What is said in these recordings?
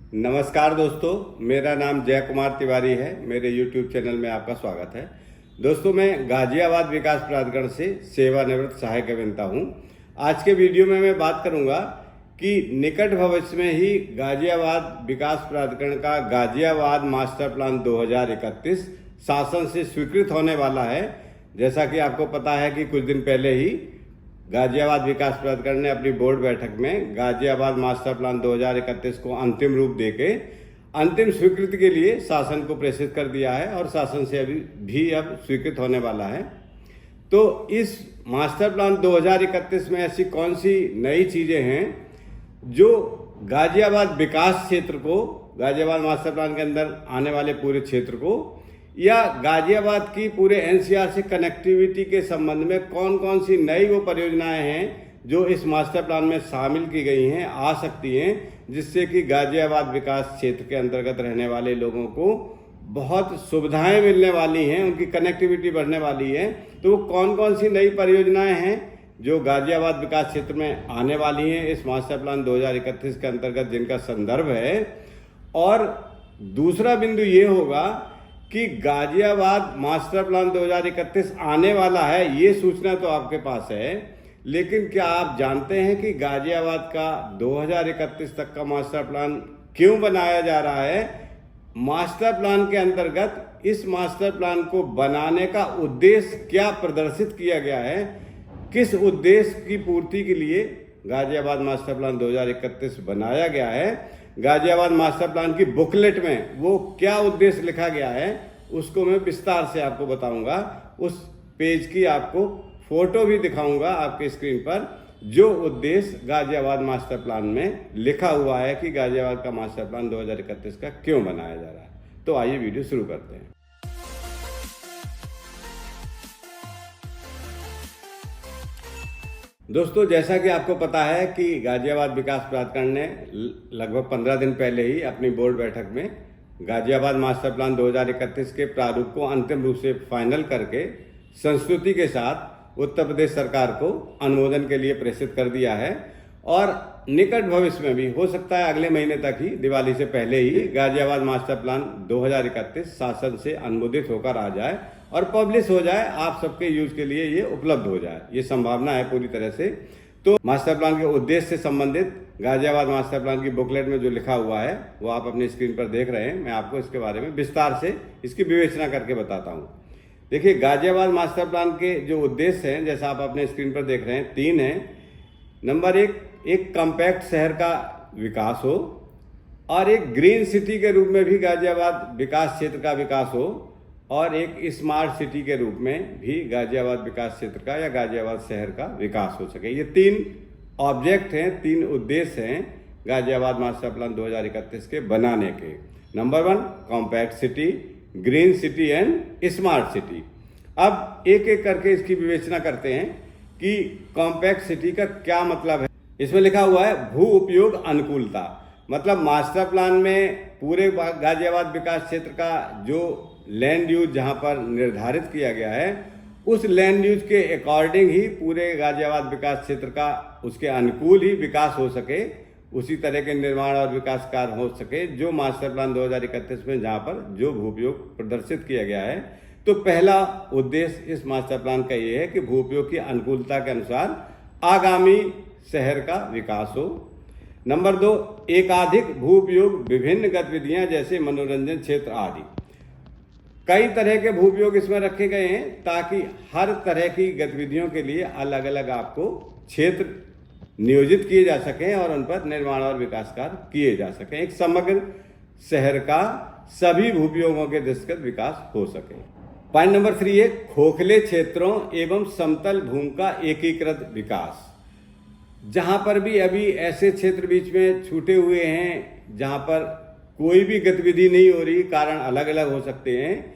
नमस्कार दोस्तों, मेरा नाम जय कुमार तिवारी है। मेरे YouTube चैनल में आपका स्वागत है। दोस्तों, मैं गाजियाबाद विकास प्राधिकरण से सेवानिवृत्त सहायक अभियंता हूं। आज के वीडियो में मैं बात करूंगा कि निकट भविष्य में ही गाजियाबाद विकास प्राधिकरण का गाजियाबाद मास्टर प्लान 2031 शासन से स्वीकृत होने वाला है। जैसा कि आपको पता है कि कुछ दिन पहले ही गाजियाबाद विकास प्राधिकरण ने अपनी बोर्ड बैठक में गाजियाबाद मास्टर प्लान 2031 को अंतिम रूप देके अंतिम स्वीकृति के लिए शासन को प्रेषित कर दिया है और शासन से अब स्वीकृत होने वाला है। तो इस मास्टर प्लान 2031 में ऐसी कौन सी नई चीजें हैं जो गाजियाबाद विकास क्षेत्र को, गाजियाबाद मास्टर प्लान के अंदर आने वाले पूरे क्षेत्र को या गाजियाबाद की पूरे एनसीआर से कनेक्टिविटी के संबंध में कौन कौन सी नई वो परियोजनाएं हैं जो इस मास्टर प्लान में शामिल की गई हैं, आ सकती हैं, जिससे कि गाजियाबाद विकास क्षेत्र के अंतर्गत रहने वाले लोगों को बहुत सुविधाएं मिलने वाली हैं, उनकी कनेक्टिविटी बढ़ने वाली है। तो वो कौन कौन सी नई परियोजनाएं हैं जो गाजियाबाद विकास क्षेत्र में आने वाली हैं इस मास्टर प्लान 2031 के अंतर्गत, जिनका संदर्भ है। और दूसरा बिंदु ये होगा कि गाजियाबाद मास्टर प्लान 2031 आने वाला है, ये सूचना तो आपके पास है, लेकिन क्या आप जानते हैं कि गाजियाबाद का 2031 तक का मास्टर प्लान क्यों बनाया जा रहा है? मास्टर प्लान के अंतर्गत इस मास्टर प्लान को बनाने का उद्देश्य क्या प्रदर्शित किया गया है, किस उद्देश्य की पूर्ति के लिए गाजियाबाद मास्टर प्लान 2031 बनाया गया है, गाजियाबाद मास्टर प्लान की बुकलेट में वो क्या उद्देश्य लिखा गया है, उसको मैं विस्तार से आपको बताऊंगा। उस पेज की आपको फोटो भी दिखाऊंगा आपके स्क्रीन पर, जो उद्देश्य गाजियाबाद मास्टर प्लान में लिखा हुआ है कि गाजियाबाद का मास्टर प्लान 2031 का क्यों बनाया जा रहा है। तो आइए वीडियो शुरू करते हैं। दोस्तों, जैसा कि आपको पता है कि गाजियाबाद विकास प्राधिकरण ने लगभग 15 दिन पहले ही अपनी बोर्ड बैठक में गाजियाबाद मास्टर प्लान 2031 के प्रारूप को अंतिम रूप से फाइनल करके संस्तुति के साथ उत्तर प्रदेश सरकार को अनुमोदन के लिए प्रेषित कर दिया है। और निकट भविष्य में भी, हो सकता है अगले महीने तक ही, दिवाली से पहले ही गाजियाबाद मास्टर प्लान 2031 शासन से अनुमोदित होकर आ जाए और पब्लिश हो जाए, आप सबके यूज के लिए ये उपलब्ध हो जाए। ये संभावना है पूरी तरह से। तो मास्टर प्लान के उद्देश्य से संबंधित गाजियाबाद मास्टर प्लान की बुकलेट में जो लिखा हुआ है वो आप अपनी स्क्रीन पर देख रहे हैं। मैं आपको इसके बारे में विस्तार से इसकी विवेचना करके बताता हूँ। देखिए, गाजियाबाद मास्टर प्लान के जो उद्देश्य हैं, जैसा आप अपने स्क्रीन पर देख रहे हैं, 3 हैं। नंबर 1, कॉम्पैक्ट शहर का विकास हो, और एक ग्रीन सिटी के रूप में भी गाजियाबाद विकास क्षेत्र का विकास हो, और एक स्मार्ट सिटी के रूप में भी गाजियाबाद विकास क्षेत्र का या गाजियाबाद शहर का विकास हो सके। ये 3 ऑब्जेक्ट हैं, 3 उद्देश्य हैं गाजियाबाद मास्टर प्लान 2031 के बनाने के। Number 1, compact city, green city and smart city. अब एक एक करके इसकी विवेचना करते हैं कि कॉम्पैक्ट सिटी का क्या मतलब है। इसमें लिखा हुआ है भू उपयोग अनुकूलता, मतलब मास्टर प्लान में पूरे गाजियाबाद विकास क्षेत्र का जो लैंड यूज जहां पर निर्धारित किया गया है, उस लैंड यूज के अकॉर्डिंग ही पूरे गाजियाबाद विकास क्षेत्र का, उसके अनुकूल ही विकास हो सके, उसी तरह के निर्माण और विकास कार्य हो सके जो मास्टर प्लान 2031 में जहां पर जो भूउपयोग प्रदर्शित किया गया है। तो पहला उद्देश्य इस मास्टर प्लान का ये है कि भूउपयोग की अनुकूलता के अनुसार आगामी शहर का विकास हो। नंबर 2, एकाधिक भूउपयोग विभिन्न गतिविधियां जैसे मनोरंजन क्षेत्र आदि। कई तरह के भूउपयोग इसमें रखे गए हैं ताकि हर तरह की गतिविधियों के लिए अलग अलग आपको क्षेत्र नियोजित किए जा सकें और उन पर निर्माण और विकास कार्य किए जा सकें। एक समग्र शहर का सभी भूउपयोगों के दृष्टिगत विकास हो सके। पॉइंट नंबर 3 है खोखले क्षेत्रों एवं समतल भूमि का एकीकृत विकास। जहां पर भी अभी ऐसे क्षेत्र बीच में छूटे हुए हैं जहां पर कोई भी गतिविधि नहीं हो रही, कारण अलग अलग हो सकते हैं,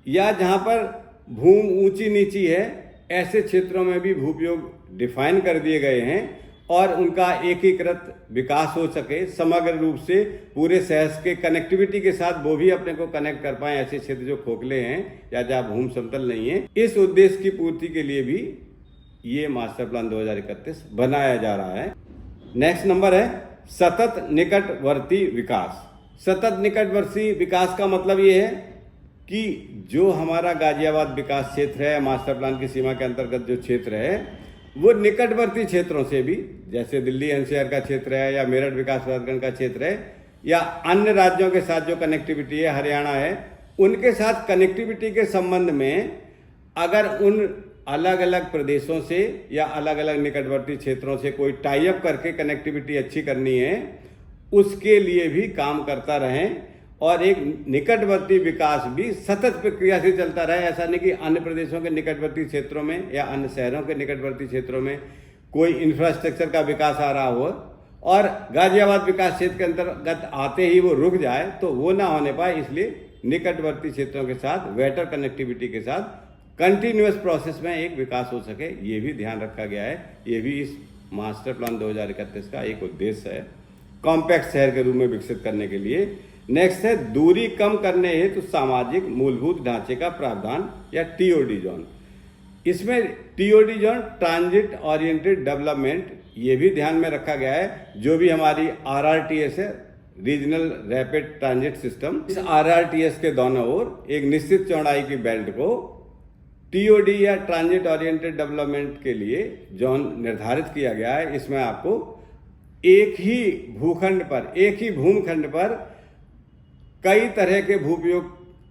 या जहां पर भूमि ऊंची नीची है, ऐसे क्षेत्रों में भी भूउपयोग डिफाइन कर दिए गए हैं और उनका एकीकृत विकास हो सके समग्र रूप से पूरे शहर के कनेक्टिविटी के साथ, वो भी अपने को कनेक्ट कर पाए, ऐसे क्षेत्र जो खोखले हैं या जहाँ भूमि समतल नहीं है। इस उद्देश्य की पूर्ति के लिए भी ये मास्टर प्लान 2031 बनाया जा रहा है। नेक्स्ट नंबर है सतत निकटवर्ती विकास। सतत निकटवर्ती विकास का मतलब ये है कि जो हमारा गाजियाबाद विकास क्षेत्र है, मास्टर प्लान की सीमा के अंतर्गत जो क्षेत्र है, वो निकटवर्ती क्षेत्रों से भी, जैसे दिल्ली एनसीआर का क्षेत्र है या मेरठ विकास प्राधिकरण का क्षेत्र है या अन्य राज्यों के साथ जो कनेक्टिविटी है, हरियाणा है, उनके साथ कनेक्टिविटी के संबंध में अगर उन अलग अलग प्रदेशों से या अलग अलग निकटवर्ती क्षेत्रों से कोई टाई अप करके कनेक्टिविटी अच्छी करनी है, उसके लिए भी काम करता रहें और एक निकटवर्ती विकास भी सतत प्रक्रिया से चलता रहे। ऐसा नहीं कि अन्य प्रदेशों के निकटवर्ती क्षेत्रों में या अन्य शहरों के निकटवर्ती क्षेत्रों में कोई इंफ्रास्ट्रक्चर का विकास आ रहा हो और गाजियाबाद विकास क्षेत्र के अंतर्गत आते ही वो रुक जाए, तो वो ना होने पाए। इसलिए निकटवर्ती क्षेत्रों के साथ बेटर कनेक्टिविटी के साथ कंटिन्यूअस प्रोसेस में एक विकास हो सके, ये भी ध्यान रखा गया है। ये भी इस मास्टर प्लान 2031 का एक उद्देश्य है, कॉम्पैक्ट शहर के रूप में विकसित करने के लिए। नेक्स्ट है दूरी कम करने हेतु सामाजिक मूलभूत ढांचे का प्रावधान या टीओडी जोन। इसमें TOD zone transit oriented development, ये भी ध्यान में रखा गया है। जो भी हमारी आरआरटीएस है, रीजनल रैपिड ट्रांजिट सिस्टम, इस आरआरटीएस के दोनों ओर एक निश्चित चौड़ाई की बेल्ट को टीओडी या ट्रांजिट ओरिएंटेड डेवलपमेंट के लिए जोन निर्धारित किया गया है। इसमें आपको एक ही भूखंड पर, एक ही भूखंड पर कई तरह के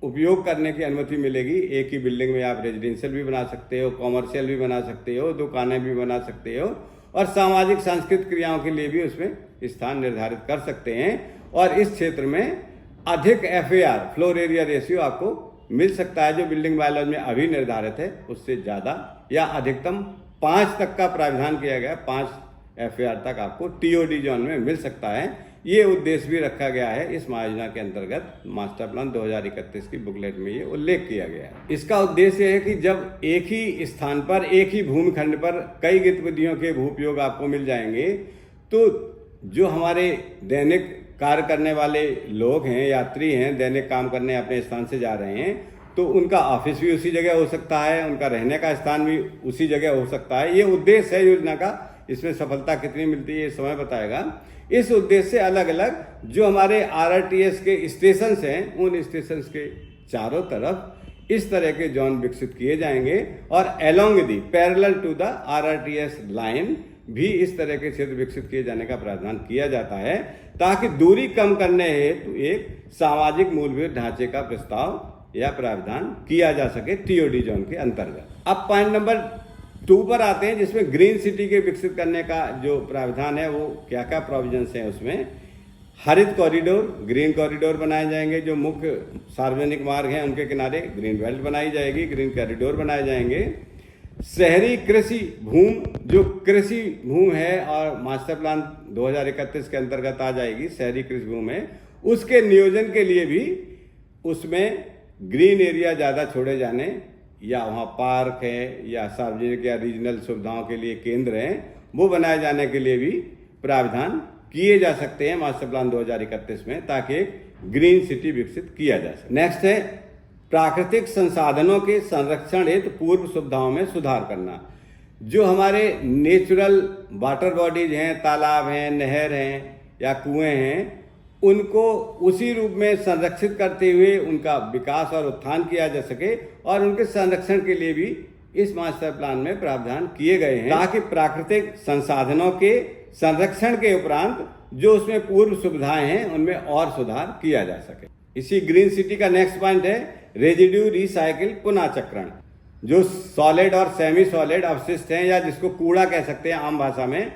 उपयोग करने की अनुमति मिलेगी। एक ही बिल्डिंग में आप रेजिडेंशियल भी बना सकते हो, कॉमर्शियल भी बना सकते हो, दुकानें भी बना सकते हो और सामाजिक सांस्कृतिक क्रियाओं के लिए भी उसमें स्थान निर्धारित कर सकते हैं। और इस क्षेत्र में अधिक FAR फ्लोर एरिया रेशियो आपको मिल सकता है, जो बिल्डिंग बायलॉज में अभी निर्धारित है उससे ज़्यादा, या अधिकतम 5 तक का प्रावधान किया गया। 5 FAR तक आपको टीओडी जोन में मिल सकता है। ये उद्देश्य भी रखा गया है इस महायोजना के अंतर्गत। मास्टर प्लान 2031 की बुकलेट में ये उल्लेख किया गया है। इसका उद्देश्य है कि जब एक ही स्थान पर, एक ही भूमिखंड पर कई गतिविधियों के भूपयोग आपको मिल जाएंगे, तो जो हमारे दैनिक कार्य करने वाले लोग हैं, यात्री हैं, दैनिक काम करने अपने स्थान से जा रहे हैं, तो उनका ऑफिस भी उसी जगह हो सकता है, उनका रहने का स्थान भी उसी जगह हो सकता है। ये उद्देश्य है योजना का। इसमें सफलता कितनी मिलती है ये समय बताएगा। इस उद्देश्य से अलग अलग जो हमारे आरआरटीएस के स्टेशंस हैं, उन स्टेशंस के चारों तरफ इस तरह के जोन विकसित किए जाएंगे और along the parallel to the RRTS line भी इस तरह के क्षेत्र विकसित किए जाने का प्रावधान किया जाता है, ताकि दूरी कम करने हेतु एक सामाजिक मूलभूत ढांचे का प्रस्ताव या प्रावधान किया जा सके टीओडी जोन के अंतर्गत। अब पॉइंट नंबर 2 पर आते हैं, जिसमें ग्रीन सिटी के विकसित करने का जो प्रावधान है वो क्या क्या प्रोविजंस हैं। उसमें हरित कॉरिडोर, ग्रीन कॉरिडोर बनाए जाएंगे। जो मुख्य सार्वजनिक मार्ग हैं उनके किनारे ग्रीन बेल्ट बनाई जाएगी, ग्रीन कॉरिडोर बनाए जाएंगे। शहरी कृषि भूमि, जो कृषि भूमि है और मास्टर प्लान 2031 के अंतर्गत आ जाएगी, शहरी कृषि भूमि है, उसके नियोजन के लिए भी उसमें ग्रीन एरिया ज़्यादा छोड़े जाने, या वहाँ पार्क है या सार्वजनिक या रीजनल सुविधाओं के लिए केंद्र हैं, वो बनाए जाने के लिए भी प्रावधान किए जा सकते हैं मास्टर प्लान 2031 में, ताकि एक ग्रीन सिटी विकसित किया जा सके। नेक्स्ट है प्राकृतिक संसाधनों के संरक्षण हेतु पूर्व सुविधाओं में सुधार करना। जो हमारे नेचुरल वाटर बॉडीज हैं, तालाब हैं, नहर हैं या कुएं हैं, उनको उसी रूप में संरक्षित करते हुए उनका विकास और उत्थान किया जा सके, और उनके संरक्षण के लिए भी इस मास्टर प्लान में प्रावधान किए गए हैं, ताकि प्राकृतिक संसाधनों के संरक्षण के उपरांत जो उसमें पूर्व सुविधाएं हैं उनमें और सुधार किया जा सके। इसी ग्रीन सिटी का नेक्स्ट पॉइंट है रेजिड्यू रिसाइकिल पुनःचक्रण। जो सॉलिड और सेमी सॉलिड अवशिष्ट हैं, या जिसको कूड़ा कह सकते हैं आम भाषा में,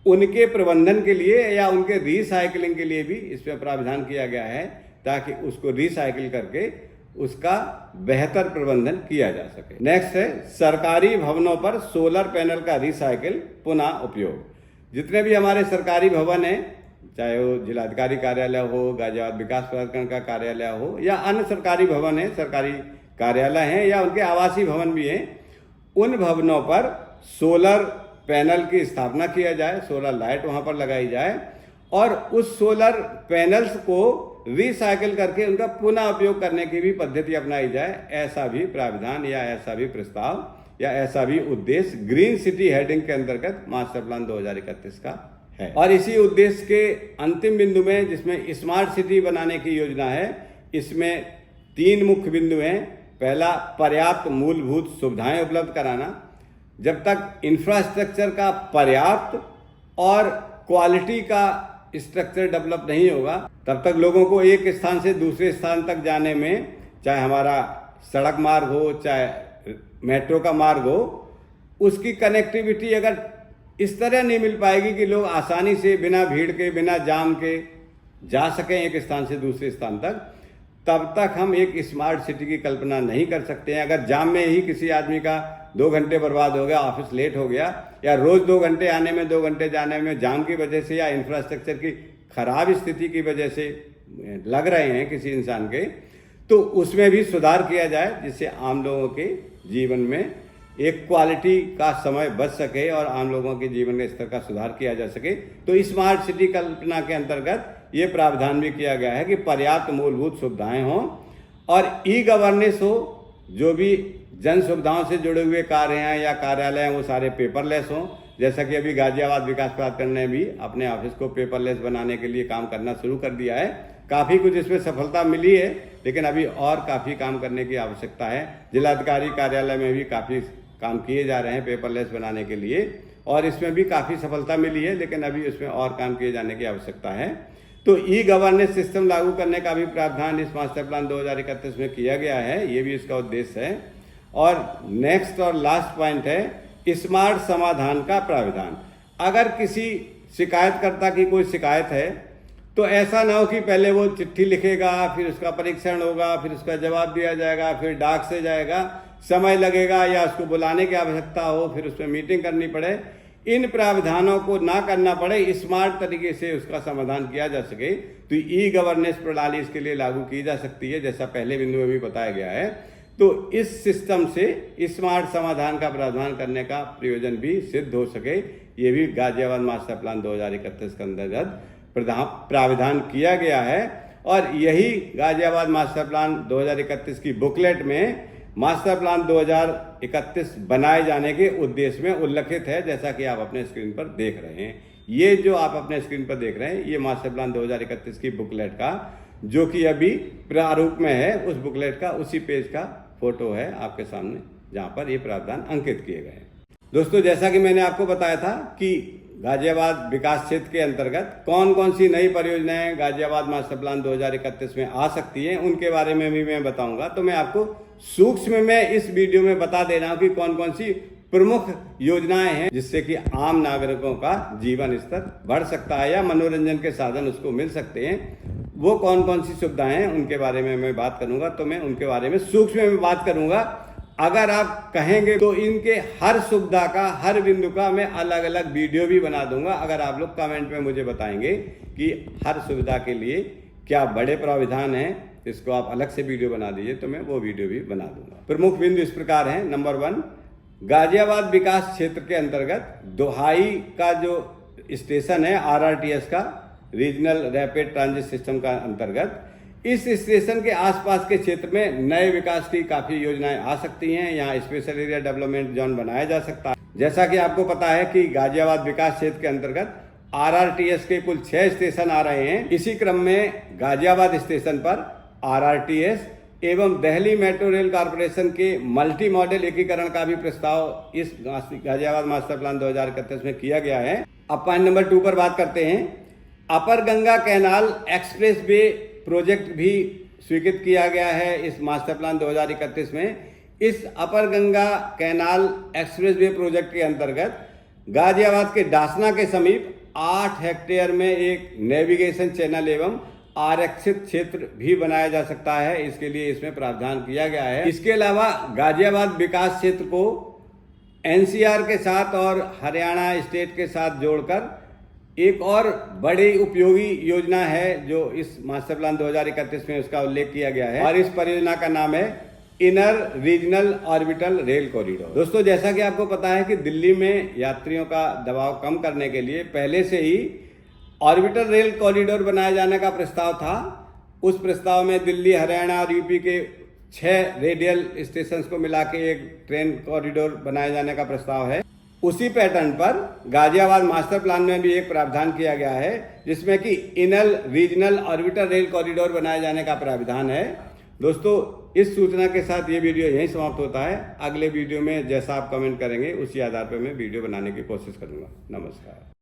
उनके प्रबंधन के लिए या उनके रिसाइकलिंग के लिए भी इसमें प्रावधान किया गया है, ताकि उसको रिसाइकिल करके उसका बेहतर प्रबंधन किया जा सके। नेक्स्ट है सरकारी भवनों पर सोलर पैनल का रिसाइकिल पुनः उपयोग। जितने भी हमारे सरकारी भवन हैं, चाहे वो जिलाधिकारी कार्यालय हो, गाजियाबाद विकास प्राधिकरण का कार्यालय हो, या अन्य सरकारी भवन है, सरकारी कार्यालय हैं, या उनके आवासीय भवन भी हैं, उन भवनों पर सोलर पैनल की स्थापना किया जाए, सोलर लाइट वहां पर लगाई जाए, और उस सोलर पैनल्स को रिसाइकिल करके उनका पुनः उपयोग करने की भी पद्धति अपनाई जाए। ऐसा भी प्रावधान या ऐसा भी प्रस्ताव या ऐसा भी उद्देश्य ग्रीन सिटी हेडिंग के अंतर्गत मास्टर प्लान 2031 का है। और इसी उद्देश्य के अंतिम बिंदु में, जिसमें स्मार्ट सिटी बनाने की योजना है, इसमें 3 मुख्य बिंदु हैं। पहला, पर्याप्त मूलभूत सुविधाएं उपलब्ध कराना। जब तक इंफ्रास्ट्रक्चर का पर्याप्त और क्वालिटी का स्ट्रक्चर डेवलप नहीं होगा, तब तक लोगों को एक स्थान से दूसरे स्थान तक जाने में, चाहे हमारा सड़क मार्ग हो, चाहे मेट्रो का मार्ग हो, उसकी कनेक्टिविटी अगर इस तरह नहीं मिल पाएगी कि लोग आसानी से बिना भीड़ के, बिना जाम के जा सकें एक स्थान से दूसरे स्थान तक, तब तक हम एक स्मार्ट सिटी की कल्पना नहीं कर सकते हैं। अगर जाम में ही किसी आदमी का 2 घंटे बर्बाद हो गया, ऑफिस लेट हो गया, या रोज 2 घंटे आने में, 2 घंटे जाने में जाम की वजह से या इंफ्रास्ट्रक्चर की खराब स्थिति की वजह से लग रहे हैं किसी इंसान के, तो उसमें भी सुधार किया जाए, जिससे आम लोगों के जीवन में एक क्वालिटी का समय बच सके और आम लोगों के जीवन के स्तर का सुधार किया जा सके। तो स्मार्ट सिटी कल्पना के अंतर्गत ये प्रावधान भी किया गया है कि पर्याप्त मूलभूत सुविधाएं हों और ई गवर्नेंस हो। जो भी जन सुविधाओं से जुड़े हुए कार्य हैं या कार्यालय हैं, वो सारे पेपरलेस हों। जैसा कि अभी गाजियाबाद विकास प्राधिकरण ने भी अपने ऑफिस को पेपरलेस बनाने के लिए काम करना शुरू कर दिया है। काफ़ी कुछ इसमें सफलता मिली है, लेकिन अभी और काफ़ी काम करने की आवश्यकता है। जिलाधिकारी कार्यालय में भी काफ़ी काम किए जा रहे हैं पेपरलेस बनाने के लिए, और इसमें भी काफ़ी सफलता मिली है, लेकिन अभी उसमें और काम किए जाने की आवश्यकता है। तो ई गवर्नेंस सिस्टम लागू करने का भी प्रावधान इस मास्टर प्लान 2031 में किया गया है, ये भी इसका उद्देश्य है। और नेक्स्ट और लास्ट पॉइंट है स्मार्ट समाधान का प्रावधान। अगर किसी शिकायतकर्ता की कोई शिकायत है, तो ऐसा ना हो कि पहले वो चिट्ठी लिखेगा, फिर उसका परीक्षण होगा, फिर उसका जवाब दिया जाएगा, फिर डाक से जाएगा, समय लगेगा, या उसको बुलाने की आवश्यकता हो, फिर उसमें मीटिंग करनी पड़े। इन प्रावधानों को ना करना पड़े, स्मार्ट तरीके से उसका समाधान किया जा सके, तो ई गवर्नेंस प्रणाली इसके लिए लागू की जा सकती है, जैसा पहले बिंदु में भी बताया गया है। तो इस सिस्टम से स्मार्ट समाधान का प्रावधान करने का प्रयोजन भी सिद्ध हो सके, ये भी गाजियाबाद मास्टर प्लान 2031 के अंतर्गत प्रावधान किया गया है। और यही गाजियाबाद मास्टर प्लान 2031 की बुकलेट में मास्टर प्लान 2031 बनाए जाने के उद्देश्य में उल्लेखित है, जैसा कि आप अपने स्क्रीन पर देख रहे हैं। ये जो आप अपने स्क्रीन पर देख रहे हैं, ये मास्टर प्लान 2031 की बुकलेट का, जो कि अभी प्रारूप में है, उस बुकलेट का उसी पेज का फोटो है आपके सामने, जहां पर ये प्रावधान अंकित किए गए हैं। दोस्तों, जैसा कि मैंने आपको बताया था कि गाजियाबाद विकास क्षेत्र के अंतर्गत कौन कौन सी नई परियोजनाएं गाजियाबाद मास्टर प्लान 2031 में आ सकती हैं, उनके बारे में भी मैं बताऊंगा। तो मैं आपको सूक्ष्म में इस वीडियो में बता दे रहा हूं कि कौन कौन सी प्रमुख योजनाएं हैं, जिससे कि आम नागरिकों का जीवन स्तर बढ़ सकता है या मनोरंजन के साधन उसको मिल सकते हैं। वो कौन कौन सी सुविधाएं हैं, उनके बारे में मैं बात करूंगा। तो मैं उनके बारे में सूक्ष्म में बात करूंगा। अगर आप कहेंगे तो इनके हर सुविधा का, हर बिंदु का मैं अलग अलग वीडियो भी बना दूंगा। अगर आप लोग कमेंट में मुझे बताएंगे कि हर सुविधा के लिए क्या बड़े प्रावधान हैं, इसको आप अलग से वीडियो बना दीजिए, तो मैं वो वीडियो भी बना दूंगा। प्रमुख बिंदु इस प्रकार हैं। नंबर 1, गाजियाबाद विकास क्षेत्र के अंतर्गत दोहाई का जो स्टेशन है RRTS का, रीजनल रैपिड ट्रांजिट सिस्टम का अंतर्गत, इस स्टेशन के आसपास के क्षेत्र में नए विकास की काफी योजनाएं आ सकती हैं। यहाँ स्पेशल एरिया डेवलपमेंट जोन बनाया जा सकता है। जैसा कि आपको पता है कि गाजियाबाद विकास क्षेत्र के अंतर्गत RRTS के कुल 6 स्टेशन आ रहे हैं। इसी क्रम में गाजियाबाद स्टेशन पर RRTS एवं दिल्ली मेट्रो रेल कॉरपोरेशन के मल्टी मॉडल एकीकरण का भी प्रस्ताव इस गाजियाबाद मास्टर प्लान 2031 में किया गया है। अब पॉइंट नंबर 2 पर बात करते हैं। Upper Ganga canal expressway project भी स्वीकृत किया गया है इस मास्टर प्लान 2031 में। इस upper Ganga canal expressway project के अंतर्गत गाजियाबाद के डासना के समीप 8 हेक्टेयर में एक नेविगेशन चैनल एवं आरक्षित क्षेत्र भी बनाया जा सकता है। इसके लिए इसमें प्रावधान किया गया है। इसके अलावा गाजियाबाद विकास क्षेत्र को NCR के साथ और हरियाणा स्टेट के साथ जोड़कर एक और बड़ी उपयोगी योजना है जो इस मास्टर प्लान 2031 में उसका उल्लेख किया गया है, और इस परियोजना का नाम है inner regional orbital rail corridor. दोस्तों, जैसा कि आपको पता है कि दिल्ली में यात्रियों का दबाव कम करने के लिए पहले से ही ऑर्बिटल रेल कॉरिडोर बनाए जाने का प्रस्ताव था। उस प्रस्ताव में दिल्ली, हरियाणा और यूपी के 6 रेडियल स्टेशन को मिला के एक ट्रेन कॉरिडोर बनाए जाने का प्रस्ताव है। उसी पैटर्न पर गाजियाबाद मास्टर प्लान में भी एक प्रावधान किया गया है जिसमें कि इनल रीजनल ऑर्बिटर रेल कॉरिडोर बनाए जाने का प्रावधान है। दोस्तों, इस सूचना के साथ ये वीडियो यहीं समाप्त होता है। अगले वीडियो में जैसा आप कमेंट करेंगे उसी आधार पर मैं वीडियो बनाने की कोशिश करूंगा। नमस्कार।